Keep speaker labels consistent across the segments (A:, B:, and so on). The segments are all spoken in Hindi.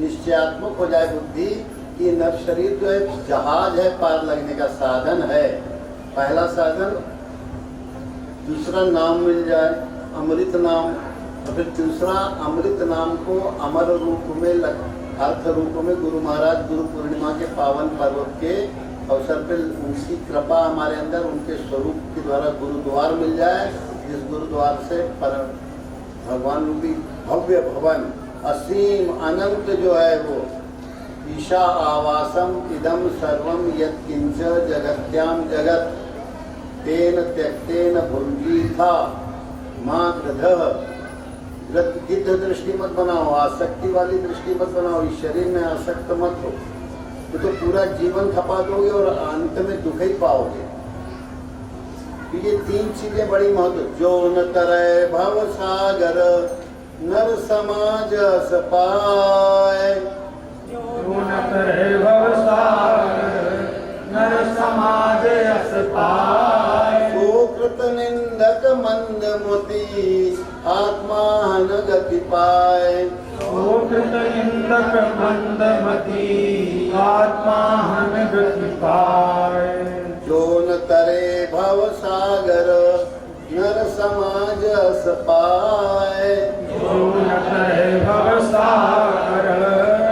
A: निश्चयात्मक हो जाए बुद्धि कि नर शरीर जो है जहाज है, पार लगने का साधन है, पहला साधन। दूसरा नाम मिल जाए, अमृत नाम, और फिर दूसरा अमृत नाम को अमर रूप में अर्थ रूप में गुरु महाराज गुरु पूर्णिमा के पावन पर्व के अवसर पर उनकी कृपा हमारे अंदर उनके स्वरूप के द्वारा गुरुद्वार मिल जाए, जिस गुरुद्वार से पर भगवान रूपी भव्य भवन असीम अनंत जो है वो ईशा आवासम इदम सर्वम यत् किंच जगत्याम जगत तेन त्यक्तेन भुर्जी था माँ गृध गिद्ध दृष्टि मत बनाओ, आसक्ति वाली दृष्टि मत बनाओ, इस शरीर में आसक्त मत हो, तो पूरा जीवन खपा दोगे और अंत में दुख ही पाओगे। ये तीन चीजें बड़ी महत्व। जो न तरय भव सागर नर समाज सपाय,
B: जो न तरय भव सागर नर समाज सपाय,
A: सुकृत निंदक मंद मोती आत्मान गति पाए,
B: सुकृत निंदक मंद मती आत्मान गति पाए।
A: जो न तरे भव सागर नर समाज सपाय,
B: जो न तरय भव सागर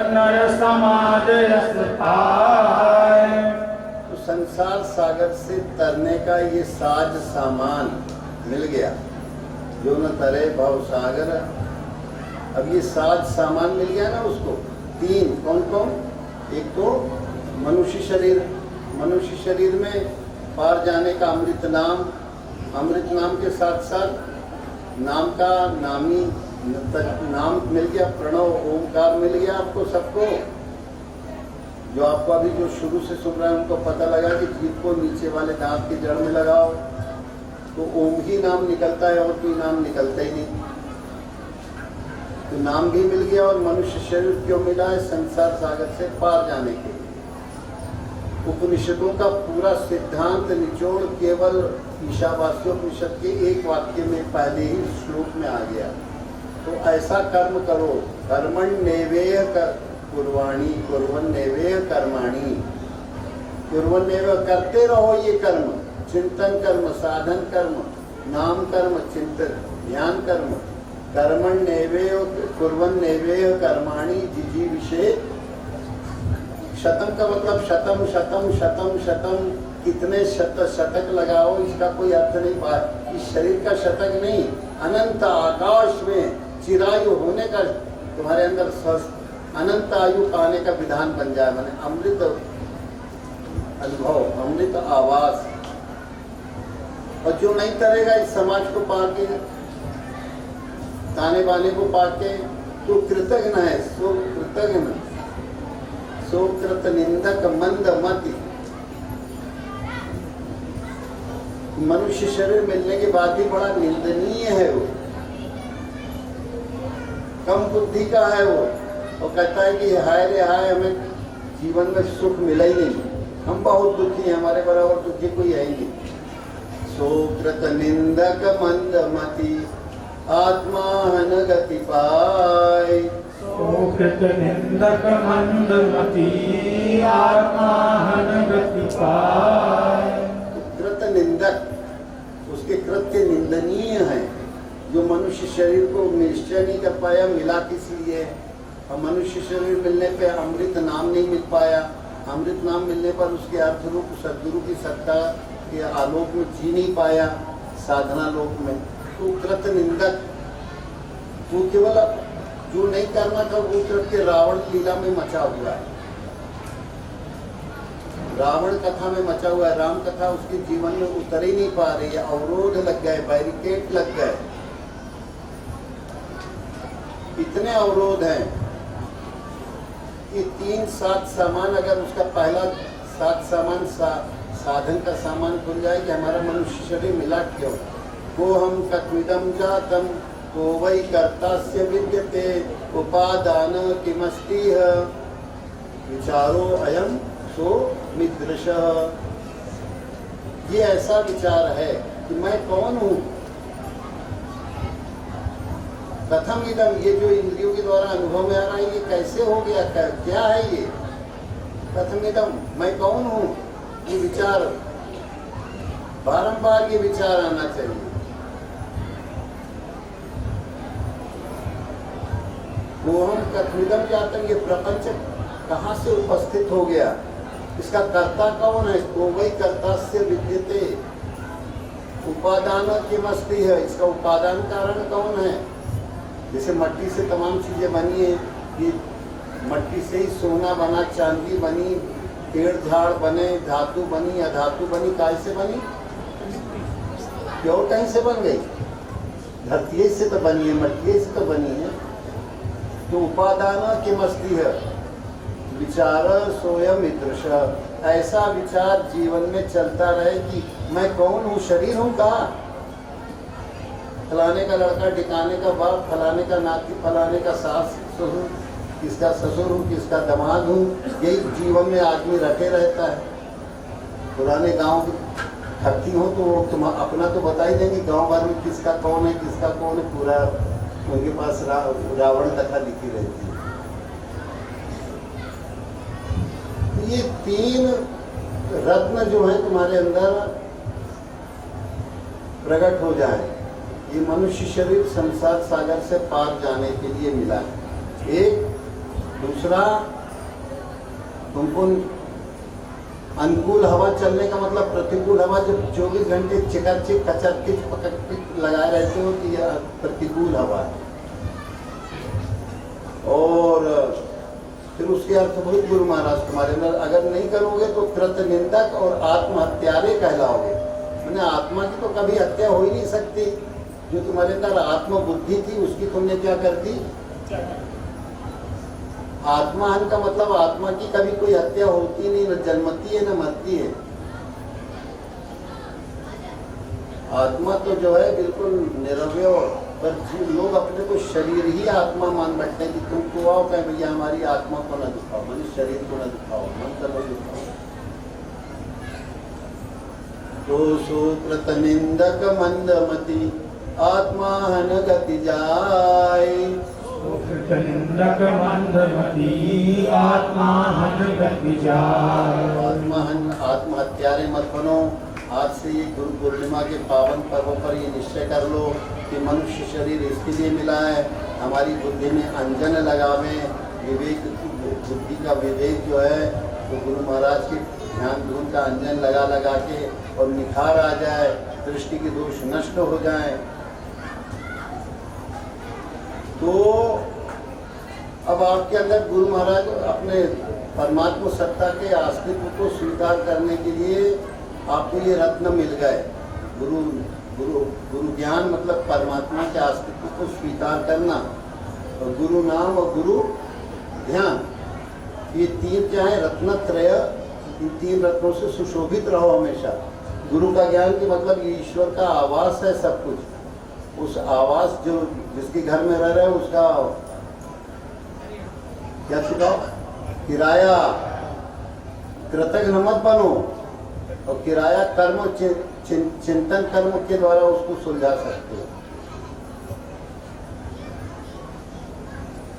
B: नर समाज सपाय।
A: तो संसार सागर से तरने का ये साज सामान मिल गया। जो न तरे भव सागर, अब ये साज सामान मिल गया ना उसको। तीन कौन कौन? एक तो मनुष्य शरीर, मनुष्य शरीर में पार जाने का अमृत नाम, अमृत नाम के साथ साथ नाम का नामी नाम मिल गया, प्रणव ओमकार मिल गया आपको सबको। जो आपको अभी जो शुरू से सुन रहे हैं उनको पता लगा कि जीभ को नीचे वाले दांत की जड़ में लगाओ तो ओम ही नाम निकलता है और कोई नाम निकलता ही नहीं। तो नाम भी मिल गया और मनुष्य शरीर क्यों मिला है? संसार सागर से पार जाने के लिए। उपनिषदों का पूरा सिद्धांत निचोड़ केवल ईशावास्योपनिषद के एक वाक्य में पहले ही श्लोक में आ गया। तो ऐसा कर्म करो, कर्मण नैवेय कर कुर्वाणी कुर्वन नैवेय कर्माणी, कुर्वन नैवेय करते रहो ये कर्म, चिंतन कर्म, साधन कर्म, नाम कर्म, चिंतन ध्यान कर्म, कर्मण नैवेय कुर्वन नैवेय कर्माणी जिजी विषय। शतम का मतलब शतम शतम शतम शतम, कितने शतक लगाओ इसका कोई अर्थ नहीं पाया। इस शरीर का शतक नहीं, अनंत आकाश में चिरायु होने का तुम्हारे अंदर अनंत आयु पाने का विधान बन जाए। मैंने अमृत अनुभव, अमृत आवास। और जो नहीं करेगा इस समाज को पाके, ताने बाने को पाके, तो कृतघ्न है, सो कृतघ्न, सो कृत निंदक मंद मति। मनुष्य शरीर मिलने के बाद भी बड़ा निंदनीय है वो, कम बुद्धि का है वो, और कहता है कि हाय रे हाय हमें जीवन में सुख मिला ही नहीं, हम बहुत दुखी हैं, हमारे बराबर दुखी कोई है ही नहीं। सोकृत निंदक मंद मति आत्मान गति पाए,
B: सोकृत निंदक मंद मति आत्मान गति पाए।
A: कृत निंदक, उसके कृत्य निंदनीय है। जो मनुष्य शरीर को निश्चय नहीं कर पाया, मिला किस लिए? और मनुष्य शरीर मिलने पे अमृत नाम नहीं मिल पाया। अमृत नाम मिलने पर उसके अर्थ रूप सद्गुरु की सत्ता के आलोक में जी नहीं पाया, साधना लोक में। तो कृत निंदक, वो केवल जो नहीं करना था वो कृत्य रावण लीला में मचा हुआ है, रावण कथा में मचा हुआ है। राम कथा उसके जीवन में उतर ही नहीं पा रही है, अवरोध लग गए, बैरिकेड लग गए, इतने अवरोध हैं कि 3 7 सामान, अगर उसका पहला 7 सामान साधन का सामान खुल जाए कि हमारा मनुष्य शरीर मिला क्यों, को हम कत्विदम जातम को वही कर्तास्य विद्यते उपादान किमस्ति विचारो अयम सो मिदृशः। ये ऐसा विचार है कि मैं कौन हूँ, कथम इदम, ये जो इंद्रियों के द्वारा अनुभव में आ रहा है ये कैसे हो गया, क्या है ये? कथम इदम, मैं कौन हूँ? ये विचार बारंबार ये विचार आना चाहिए। वो हम कथमिदम जातम, ये प्रपंच कहाँ से उपस्थित हो गया, इसका कर्ता कौन है? तो वही कर्ता से विद्यते उपादान की मस्ती है, इसका उपादान कारण कौन है? जैसे मट्टी से तमाम चीजें बनी है, ये मट्टी से ही सोना बना, चांदी बनी, पेड़ झाड़ बने, धातु बनी, अधातु बनी, काय से बनी? क्यों कहीं से बन गई? धरती से तो बनी है, मट्टी से तो बनी है। तो उपादान की मस्ती है, विचार सोयम ईदृश, ऐसा विचार जीवन में चलता रहे कि मैं कौन हूँ, शरीर हूँ कहा? फलाने का लड़का, टिकाने का बाप, फलाने का नाती, फलाने का सास ससुर, किसका ससुर हूँ, किसका दामाद हूँ, यही जीवन में आदमी रखे रहता है। पुराने गांव की खट्टी हो तो वो तुम अपना तो बता ही देंगे, गांव भर में किसका कौन है, किसका कौन है, पूरा उनके पास रावण कथा लिखी रहती है। तो ये तीन रत्न जो है तुम्हारे अंदर प्रकट हो जाए, ये मनुष्य शरीर संसार सागर से पार जाने के लिए मिला है। एक, दूसरा तुमको अनुकूल हवा चलने का मतलब, प्रतिकूल हवा जब 24 घंटे चिकचिक कचरकिच पकड़किच लगाए रहते हो कि यह प्रतिकूल हवा है। और फिर उसके अर्थ बहुत गुरु महाराज तुम्हारे अंदर, अगर नहीं करोगे तो कृत निंदक और आत्महत्यारे कहलाओगे। मैंने आत्मा की तो कभी हत्या हो ही नहीं सकती, जो तुम्हारे अंदर आत्मबुद्धि थी उसकी तुमने क्या कर दी? आत्मान का मतलब आत्मा की कभी कोई हत्या होती नहीं, न जन्मती है न मरती है। आत्मा तो जो है बिल्कुल निरवय, पर लोग अपने को शरीर ही आत्मा मान बैठते हैं कि तुम को आओ कहें भैया हमारी आत्मा को न दिखाओ, मनुष्य शरीर को न दिखाओ, मन को दिखाओ। तो सुकृत निंदक मंदमति आत्मा हन गति जाय,
B: निंदक मंदमति आत्मा हन गति जाय।
A: आत्महत्यारे मत बनो। आज से ये गुरु पूर्णिमा के पावन पर्व पर ये निश्चय कर लो कि मनुष्य शरीर इसके लिए मिला है, हमारी बुद्धि में अंजन लगावे, विवेक, बुद्धि का विवेक जो है तो गुरु महाराज के ध्यान धुन का अंजन लगा लगा के और निखार आ जाए, दृष्टि के दोष नष्ट हो जाए। तो अब आपके अंदर गुरु महाराज अपने परमात्मा सत्ता के अस्तित्व को स्वीकार करने के लिए आपको ये रत्न मिल गए। गुरु गुरु गुरु ज्ञान मतलब परमात्मा के अस्तित्व को स्वीकार करना, और गुरु नाम और गुरु ध्यान, ये तीन क्या है? रत्नत्रय। इन तीन रत्नों से सुशोभित रहो हमेशा। गुरु का ज्ञान की मतलब ईश्वर का आवास है सब कुछ। उस आवास जो जिसके घर में रह रहे हो उसका क्या सिखाओ? किराया। कृतज्ञ मत बनो, और किराया कर्म चिंतन कर्म के द्वारा उसको सुलझा सकते हो।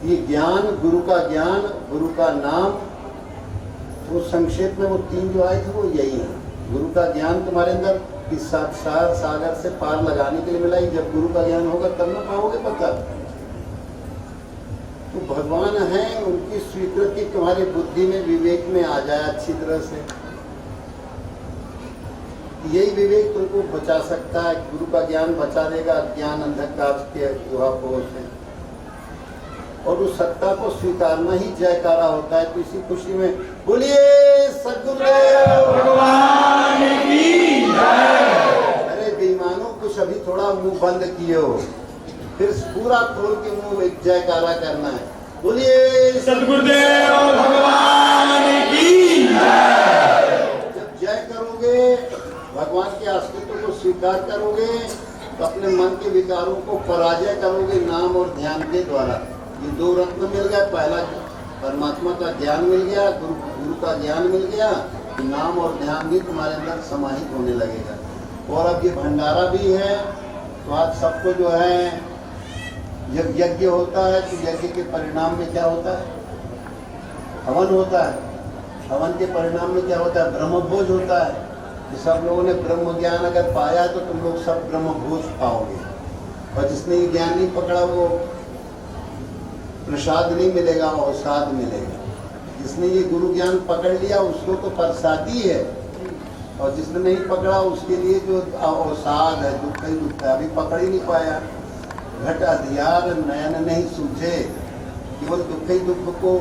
A: ये ज्ञान, गुरु का ज्ञान, गुरु का नाम, वो संक्षेप में वो तीन जो आए थे वो यही है। गुरु का ज्ञान तुम्हारे अंदर इस संसार सागर से पार लगाने के लिए मिला ही। जब गुरु का ज्ञान होगा तब ना पाओगे पता। तो भगवान है, उनकी स्वीकृति तुम्हारी बुद्धि में विवेक में आ जाए अच्छी तरह से। यही विवेक तुमको बचा सकता है। गुरु का ज्ञान बचा देगा ज्ञान अंधकार के गुहापोह से। और उस सत्ता को स्वीकारना ही जयकारा होता है। तो इसी खुशी में बोलिए सद्गुरुदेव
B: भगवान की जय।
A: अरे बेईमानों, कुछ अभी थोड़ा मुंह बंद किए हो, फिर पूरा खोल के मुंह एक जयकारा करना है। बोलिए
B: सद्गुरुदेव भगवान की जय।
A: जब जय करोगे, भगवान के अस्तित्व को स्वीकार करोगे, तो अपने मन के विकारों को पराजय करोगे नाम और ध्यान के द्वारा। ये दो रत्न मिल गए। पहला परमात्मा का ज्ञान मिल गया, गुरु का ज्ञान मिल गया, नाम और ध्यान भी तुम्हारे अंदर समाहित होने लगेगा। और अब ये भंडारा भी है, तो आज सबको जो है जब यज्ञ होता है तो यज्ञ के परिणाम में क्या होता है? हवन होता है। हवन के परिणाम में क्या होता है? ब्रह्मभोज होता है। कि सब लोगों ने ब्रह्म ज्ञान अगर पाया तो तुम लोग सब ब्रह्मभोज पाओगे, और जिसने ये ज्ञान नहीं पकड़ा वो प्रसाद नहीं मिलेगा, अवसाद मिलेगा। जिसने ये गुरु ज्ञान पकड़ लिया उसको तो प्रसादी है, और जिसने नहीं पकड़ा उसके लिए जो अवसाद है, दुख ही दुख है। अभी पकड़ ही नहीं पाया। घट अधियार नयन नहीं सूझे, केवल दुख ही दुख को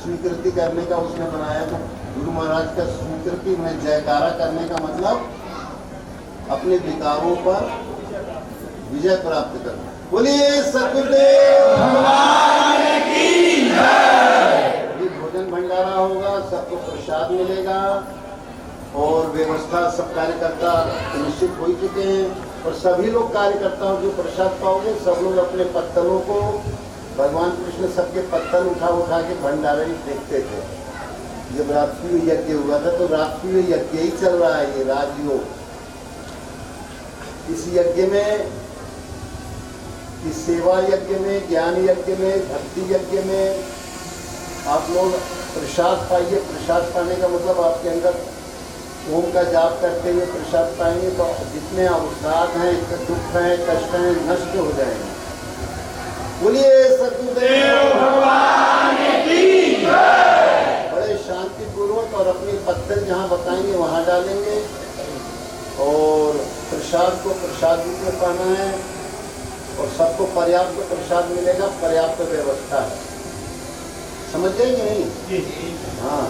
A: स्वीकृति करने का उसने बनाया। तो गुरु महाराज का स्वीकृति में जयकारा करने का मतलब अपने विकारों पर विजय प्राप्त करना। बोलिए सतगुरुदेव
B: भगवान की जय।
A: अभी भोजन भंडारा होगा, सबको प्रसाद मिलेगा, और व्यवस्था सब कार्यकर्ता निश्चित हो चुके हैं। और सभी लोग कार्यकर्ताओं जो प्रसाद पाओगे सब लोग अपने पत्तलों को, भगवान कृष्ण सबके पत्तल उठा उठा के भंडारे में फेंकते थे। जब रात्रि यज्ञ हुआ था तो रात्रि यज्ञ ही चल रहा है, ये राजयोग। इस यज्ञ में, इस सेवा यज्ञ में, ज्ञान यज्ञ में, भक्ति यज्ञ में आप लोग प्रसाद पाइए। प्रसाद पाने का मतलब आपके अंदर ओम का जाप करते हुए प्रसाद पाएंगे तो जितने अवसाद हैं, दुख हैं, कष्ट हैं, नष्ट हो जाएंगे। बोलिए सतगुरुदेव
B: भगवान की जय।
A: बड़े शांतिपूर्वक, और अपनी पत्थर जहाँ बताएंगे वहाँ डालेंगे, और प्रसाद को प्रसाद रूप में पाना है, और सबको पर्याप्त प्रसाद मिलेगा, पर्याप्त व्यवस्था है। समझ गए कि नहीं? हाँ।